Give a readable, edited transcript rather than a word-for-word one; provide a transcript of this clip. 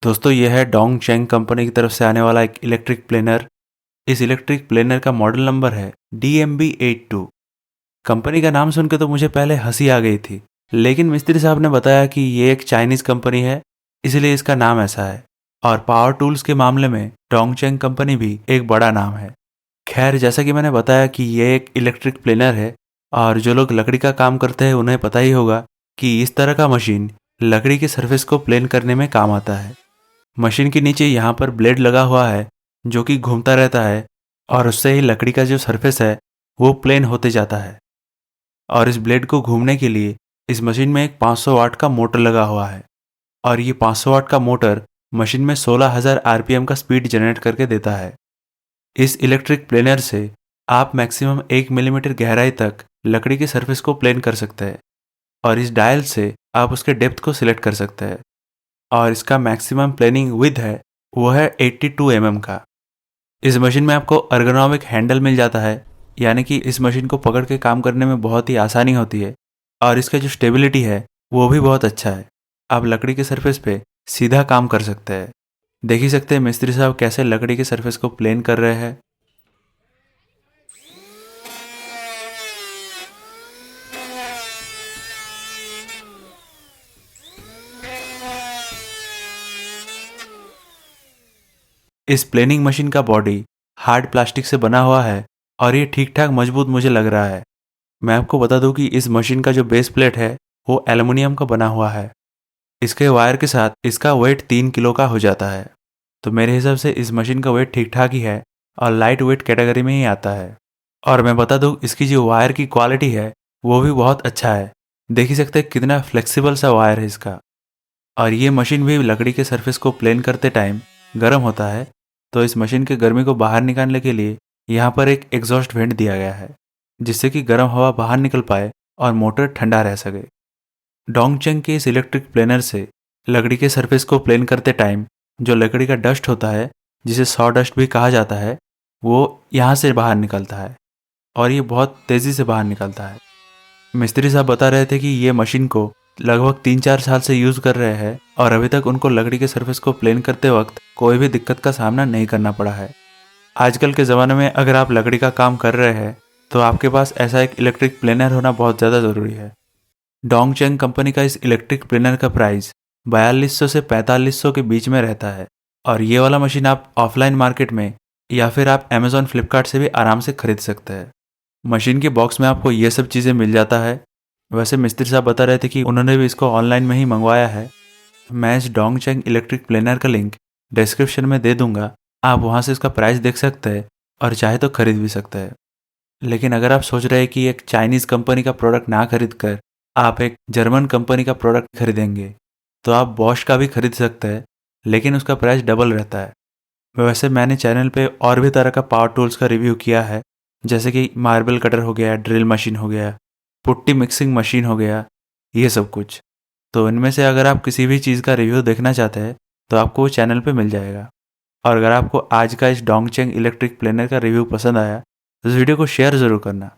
दोस्तों यह है डोंगचेंग कंपनी की तरफ से आने वाला एक इलेक्ट्रिक प्लेनर। इस इलेक्ट्रिक प्लेनर का मॉडल नंबर है DMB82। कंपनी का नाम सुनकर तो मुझे पहले हंसी आ गई थी, लेकिन मिस्त्री साहब ने बताया कि ये एक चाइनीज कंपनी है, इसलिए इसका नाम ऐसा है। और पावर टूल्स के मामले में डोंगचेंग कंपनी भी एक बड़ा नाम है। खैर, जैसा कि मैंने बताया कि ये एक इलेक्ट्रिक प्लेनर है, और जो लोग लकड़ी का काम करते हैं उन्हें पता ही होगा कि इस तरह का मशीन लकड़ी की सरफेस को प्लेन करने में काम आता है। मशीन के नीचे यहाँ पर ब्लेड लगा हुआ है जो कि घूमता रहता है, और उससे ही लकड़ी का जो सरफेस है वो प्लेन होते जाता है। और इस ब्लेड को घूमने के लिए इस मशीन में एक 500 वाट का मोटर लगा हुआ है, और ये 500 वाट का मोटर मशीन में 16,000 RPM का स्पीड जनरेट करके देता है। इस इलेक्ट्रिक प्लेनर से आप मैक्सिमम 1 मिलीमीटर गहराई तक लकड़ी की सरफेस को प्लेन कर सकते हैं, और इस डायल से आप उसके डेप्थ को सिलेक्ट कर सकते हैं। और इसका मैक्सिमम प्लेनिंग विद है वो है 82 mm का। इस मशीन में आपको अर्गोनॉमिक हैंडल मिल जाता है, यानी कि इस मशीन को पकड़ के काम करने में बहुत ही आसानी होती है। और इसका जो स्टेबिलिटी है वो भी बहुत अच्छा है। आप लकड़ी के सरफेस पे सीधा काम कर सकते हैं। देख ही सकते हैं मिस्त्री साहब कैसे लकड़ी के सरफेस को प्लेन कर रहे हैं। इस प्लेनिंग मशीन का बॉडी हार्ड प्लास्टिक से बना हुआ है, और ये ठीक ठाक मजबूत मुझे लग रहा है। मैं आपको बता दूं कि इस मशीन का जो बेस प्लेट है वो एल्युमिनियम का बना हुआ है। इसके वायर के साथ इसका वेट 3 किलो का हो जाता है। तो मेरे हिसाब से इस मशीन का वेट ठीक ठाक ही है, और लाइट वेट कैटेगरी में ही आता है। और मैं बता दूं इसकी जो वायर की क्वालिटी है वो भी बहुत अच्छा है। देख ही सकते हैं कितना फ्लेक्सिबल सा वायर है इसका। और ये मशीन भी लकड़ी के सरफेस को प्लेन करते टाइम गर्म होता है, तो इस मशीन के गर्मी को बाहर निकालने के लिए यहाँ पर एक एग्जॉस्ट वेंट दिया गया है, जिससे कि गर्म हवा बाहर निकल पाए और मोटर ठंडा रह सके। डोंगचेंग के इस इलेक्ट्रिक प्लेनर से लकड़ी के सरफेस को प्लेन करते टाइम जो लकड़ी का डस्ट होता है, जिसे सॉ डस्ट भी कहा जाता है, वो यहाँ से बाहर निकलता है, और ये बहुत तेज़ी से बाहर निकलता है। मिस्त्री साहब बता रहे थे कि ये मशीन को लगभग 3-4 साल से यूज़ कर रहे हैं, और अभी तक उनको लकड़ी के सरफेस को प्लेन करते वक्त कोई भी दिक्कत का सामना नहीं करना पड़ा है। आजकल के ज़माने में अगर आप लकड़ी का काम कर रहे हैं तो आपके पास ऐसा एक इलेक्ट्रिक प्लेनर होना बहुत ज़्यादा ज़रूरी है। डोंगचेंग कंपनी का इस इलेक्ट्रिक प्लेनर का प्राइस 4200 से 4500 के बीच में रहता है, और ये वाला मशीन आप ऑफलाइन मार्केट में या फिर आप अमेजॉन फ्लिपकार्ट से भी आराम से खरीद सकते हैं। मशीन के बॉक्स में आपको ये सब चीज़ें मिल जाता है। वैसे मिस्त्री साहब बता रहे थे कि उन्होंने भी इसको ऑनलाइन में ही मंगवाया है। मैं इस डोंगचेंग इलेक्ट्रिक प्लेनर का लिंक डिस्क्रिप्शन में दे दूंगा, आप वहाँ से इसका प्राइस देख सकते हैं और चाहे तो खरीद भी सकते हैं। लेकिन अगर आप सोच रहे हैं कि एक चाइनीज़ कंपनी का प्रोडक्ट ना खरीद कर आप एक जर्मन कंपनी का प्रोडक्ट खरीदेंगे, तो आप बॉश का भी खरीद सकते हैं, लेकिन उसका प्राइस डबल रहता है। वैसे मैंने चैनल पे और भी तरह का पावर टूल्स का रिव्यू किया है, जैसे कि मार्बल कटर हो गया, ड्रिल मशीन हो गया, पुट्टी मिक्सिंग मशीन हो गया, ये सब कुछ। तो इनमें से अगर आप किसी भी चीज़ का रिव्यू देखना चाहते हैं तो आपको वो चैनल पे मिल जाएगा। और अगर आपको आज का इस डोंगचेंग इलेक्ट्रिक प्लेनर का रिव्यू पसंद आया तो इस वीडियो को शेयर ज़रूर करना।